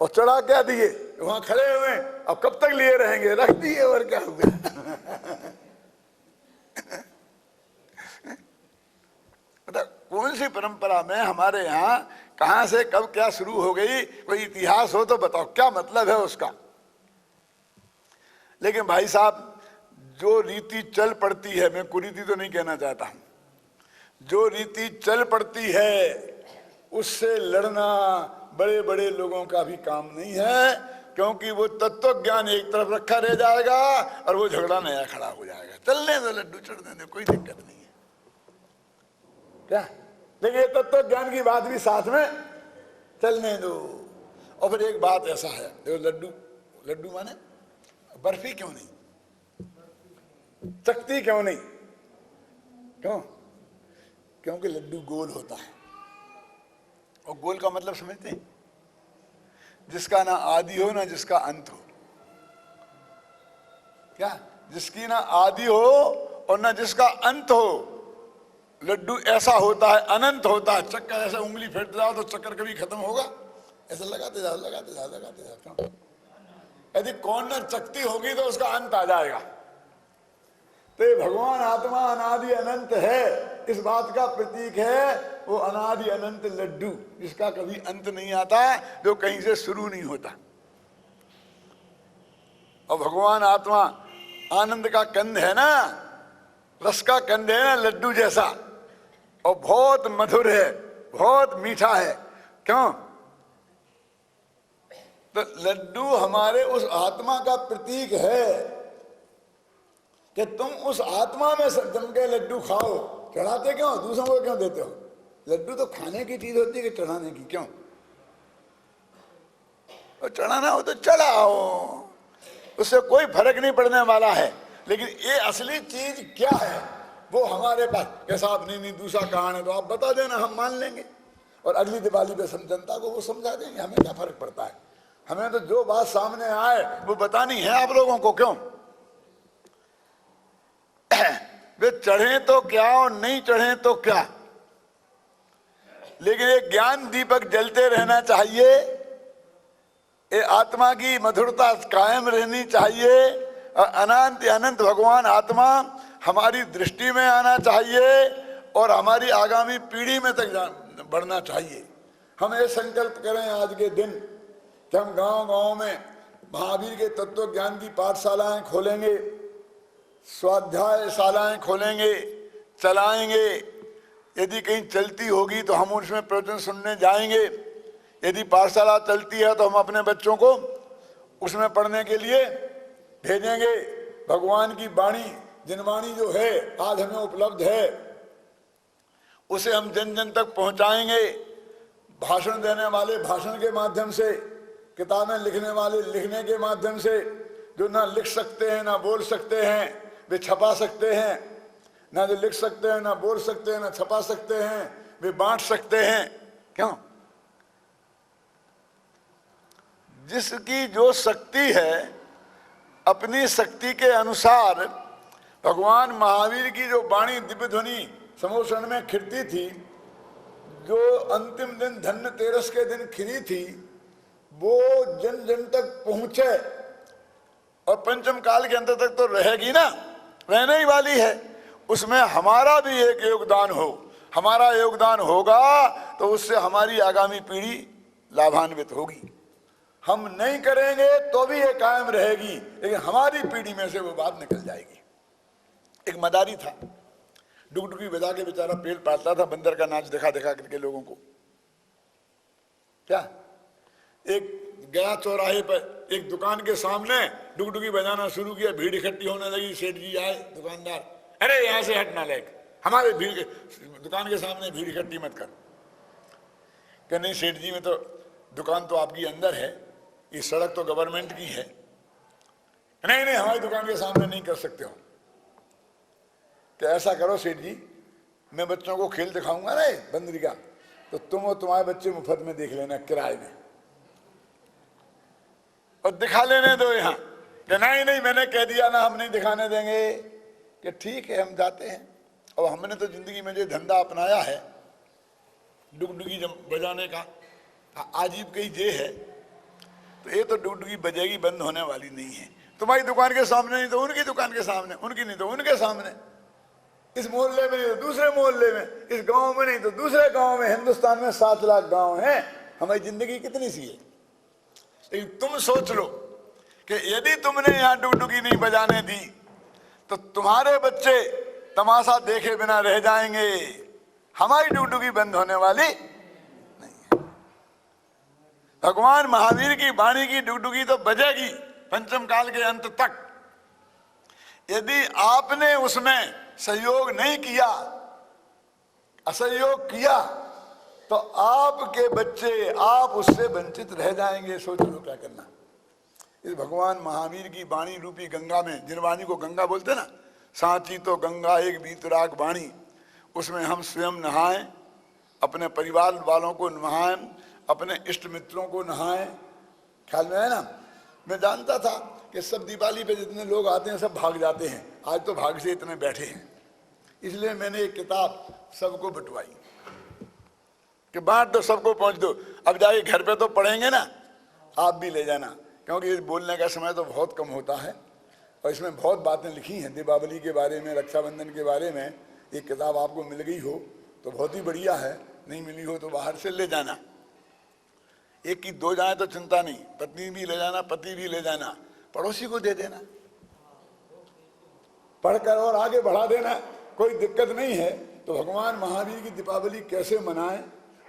और चढ़ा क्या दिए, वहां खड़े हुए। अब कब तक लिए रहेंगे? रख दिए, और क्या हुआ? मतलब कौन सी परंपरा में हमारे यहाँ कहां से कब क्या शुरू हो गई? कोई इतिहास हो तो बताओ, क्या मतलब है उसका? लेकिन भाई साहब, जो रीति चल पड़ती है, मैं कुरीति तो नहीं कहना चाहता हूं, जो रीति चल पड़ती है उससे लड़ना बड़े बड़े लोगों का भी काम नहीं है, क्योंकि वो तत्व ज्ञान एक तरफ रखा रह जाएगा और वो झगड़ा नया खड़ा हो जाएगा। चलने दो, लड्डू चढ़ने दो, कोई दिक्कत नहीं है। क्या? लेकिन ये तत्व ज्ञान की बात भी साथ में चलने दो। और फिर एक बात ऐसा है, लड्डू माने बर्फी क्यों नहीं, चकती क्यों नहीं? क्यों? क्योंकि लड्डू गोल होता है, और गोल का मतलब समझते हैं? जिसका ना आदि हो ना जिसका अंत हो। क्या? जिसकी ना आदि हो और ना जिसका अंत हो। लड्डू ऐसा होता है, अनंत होता है। चक्कर ऐसा उंगली फेंट जाओ तो चक्कर कभी खत्म होगा? ऐसा लगाते जाओ, लगाते जाओ, लगाते जाओ। यदि कौन ना चकती होगी तो उसका अंत आ जाएगा। तो ये भगवान आत्मा अनादि अनंत है, इस बात का प्रतीक है वो अनादि अनंत लड्डू, जिसका कभी अंत नहीं आता, जो कहीं से शुरू नहीं होता। और भगवान आत्मा आनंद का कंद है ना, रस का कंद है ना, लड्डू जैसा, और बहुत मधुर है, बहुत मीठा है। क्यों? तो लड्डू हमारे उस आत्मा का प्रतीक है कि तुम उस आत्मा में जम के लड्डू खाओ। चढ़ाते क्यों? दूसरों को क्यों देते हो? लड्डू तो खाने की चीज होती है कि चढ़ाने की? क्यों? और चढ़ाना हो तो चढ़ाओ, उससे कोई फर्क नहीं पड़ने वाला है। लेकिन ये असली चीज क्या है वो हमारे पास, कि साहब नहीं दूसरा कारण है तो आप बता देना, हम मान लेंगे और अगली दिवाली पे जनता को वो समझा देंगे। हमें क्या फर्क पड़ता है? हमें तो जो बात सामने आए वो बतानी है आप लोगों को। क्यों? वे चढ़े तो क्या और नहीं चढ़े तो क्या, लेकिन एक ज्ञान दीपक जलते रहना चाहिए, ये आत्मा की मधुरता कायम रहनी चाहिए, और अनंत अनंत भगवान आत्मा हमारी दृष्टि में आना चाहिए और हमारी आगामी पीढ़ी में तक बढ़ना चाहिए। हम ये संकल्प करें आज के दिन कि हम गांव-गांव में महावीर के तत्व ज्ञान की पाठशालाएं खोलेंगे, स्वाध्याय शालाएं खोलेंगे, चलाएंगे। यदि कहीं चलती होगी तो हम उसमें प्रवचन सुनने जाएंगे। यदि पाठशाला चलती है तो हम अपने बच्चों को उसमें पढ़ने के लिए भेजेंगे। भगवान की वाणी, जिनवाणी जो है आज हमें उपलब्ध है, उसे हम जन जन तक पहुंचाएंगे। भाषण देने वाले भाषण के माध्यम से, किताबें लिखने वाले लिखने के माध्यम से, जो ना लिख सकते हैं ना बोल सकते हैं वे छपा सकते हैं, ना जो लिख सकते हैं ना बोल सकते हैं ना छपा सकते हैं वे बांट सकते हैं। क्यों? जिसकी जो शक्ति है अपनी शक्ति के अनुसार, भगवान महावीर की जो वाणी दिव्य ध्वनि समोषण में खिरती थी, जो अंतिम दिन धन्य तेरस के दिन खिरी थी, वो जन जन तक पहुंचे और पंचम काल के अंत तक तो रहेगी ना, रहने ही वाली है। उसमें हमारा भी एक योगदान हो, हमारा योगदान होगा तो उससे हमारी आगामी पीढ़ी लाभान्वित होगी। हम नहीं करेंगे तो भी ये कायम रहेगी, लेकिन हमारी पीढ़ी में से वो बात निकल जाएगी। एक मदारी था, डुगडुगी बजा के बेचारा पेड़ पालता था, बंदर का नाच दिखा दिखा करके लोगों को। क्या? एक गया चौराहे पर एक दुकान के सामने डुगडुगी बजाना शुरू किया, भीड़ इकट्ठी होने लगी। सेठ जी आए, दुकानदार, अरे यहां से हटना लेक, हमारे भीड़ के दुकान के सामने भीड़ इकट्ठी मत कर। कि नहीं सेठ जी, में तो दुकान तो आपकी अंदर है, ये सड़क तो गवर्नमेंट की है। नहीं नहीं, हमारी दुकान के सामने नहीं कर सकते हो। तो ऐसा करो सेठ जी, मैं बच्चों को खेल दिखाऊंगा ना बंदरी का, तो तुम और तुम्हारे बच्चे मुफ्त में देख लेना किराए में, और दिखा लेने दो यहाँ। कि नहीं नहीं, मैंने कह दिया ना, हम नहीं दिखाने देंगे। कि ठीक है, हम जाते हैं। और हमने तो जिंदगी में जो धंधा अपनाया है डुगडुगी बजाने का, आजीब कहीं जे है, तो ये तो डुगडुगी बजेगी, बंद होने वाली नहीं है। तुम्हारी दुकान के सामने नहीं तो उनकी दुकान के सामने, उनकी नहीं तो उनके सामने, इस मोहल्ले में नहीं तो दूसरे मोहल्ले में, इस गांव में नहीं तो दूसरे गांव में। हिंदुस्तान में 7 लाख गांव हैं, हमारी जिंदगी कितनी सी है। लेकिन तुम सोच लो कि यदि तुमने यहाँ डुगडुगी नहीं बजाने दी तो तुम्हारे बच्चे तमाशा देखे बिना रह जाएंगे। हमारी डुगडुगी बंद होने वाली नहीं है। भगवान महावीर की वाणी की डुगडुगी तो बजेगी पंचम काल के अंत तक। यदि आपने उसमें सहयोग नहीं किया, असहयोग किया, तो आपके बच्चे, आप उससे वंचित रह जाएंगे। सोच लो क्या करना। इस भगवान महावीर की वाणी रूपी गंगा में, जिन वाणी को गंगा बोलते ना, सांची तो गंगा एक बीतराग वाणी, उसमें हम स्वयं नहाएं, अपने परिवार वालों को नहाएं, अपने इष्ट मित्रों को नहाएं। ख्याल में है ना? मैं जानता था कि सब दिवाली पे जितने लोग आते हैं सब भाग जाते हैं, आज तो भाग से इतने बैठे हैं। इसलिए मैंने एक किताब सबको बंटवाई कि बांट दो, सबको पहुंच दो। अब जाके घर पे तो पढ़ेंगे ना, आप भी ले जाना, क्योंकि बोलने का समय तो बहुत कम होता है और इसमें बहुत बातें लिखी हैं दीपावली के बारे में, रक्षाबंधन के बारे में। एक किताब आपको मिल गई हो तो बहुत ही बढ़िया है, नहीं मिली हो तो बाहर से ले जाना। एक की दो जाए तो चिंता नहीं, पत्नी भी ले जाना, पति भी ले जाना, पड़ोसी को दे देना, पढ़कर और आगे बढ़ा देना, कोई दिक्कत नहीं है। तो भगवान महावीर की दीपावली कैसे मनाएं,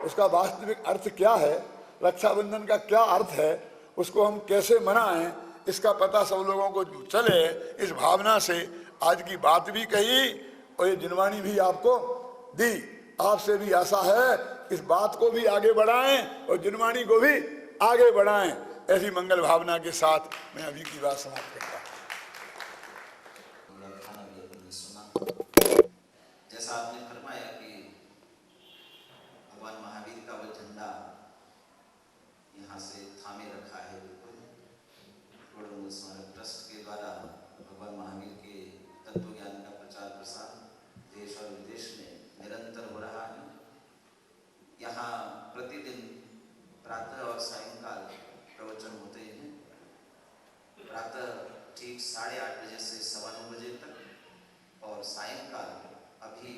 उसका वास्तविक अर्थ क्या है, रक्षाबंधन का क्या अर्थ है, उसको हम कैसे मनाएं, इसका पता सब लोगों को चले, इस भावना से आज की बात भी कही और ये जिनवाणी भी आपको दी। आपसे भी आशा है इस बात को भी आगे बढ़ाएं और जिनवाणी को भी आगे बढ़ाएं। ऐसी मंगल भावना के साथ मैं अभी की बात समाप्त करता हूं। जैसा आपने फरमाया कि भगवान महावीर का वो झंडा यहाँ से थामे रखा है, बिल्कुल प्रणव स्मारक ट्रस्ट के द्वारा भगवान महावीर के तत्व ज्ञान का प्रचार प्रसार देश और विदेश में निरंतर हो रहा है। यहाँ प्रतिदिन प्रातः और सायंकाल प्रवचन होते हैं। प्रातः ठीक 8:30 बजे से 9:15 बजे तक और सायंकाल अभी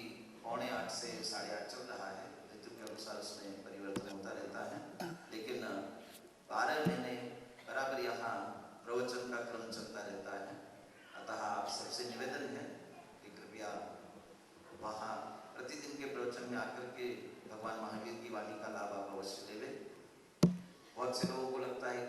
7:45 से 8:30 चल रहा है। ऋतु के अनुसार उसमें परिवर्तन होता रहता है, लेकिन 12 महीने बराबर यहाँ प्रवचन का क्रम चलता रहता है। अतः आप सबसे निवेदन है कि कृपया वहाँ प्रतिदिन के प्रवचन में आकर के भगवान महावीर की वाणी का लाभ आप अवश्य लेवें। बहुत से लोगों को लगता है कि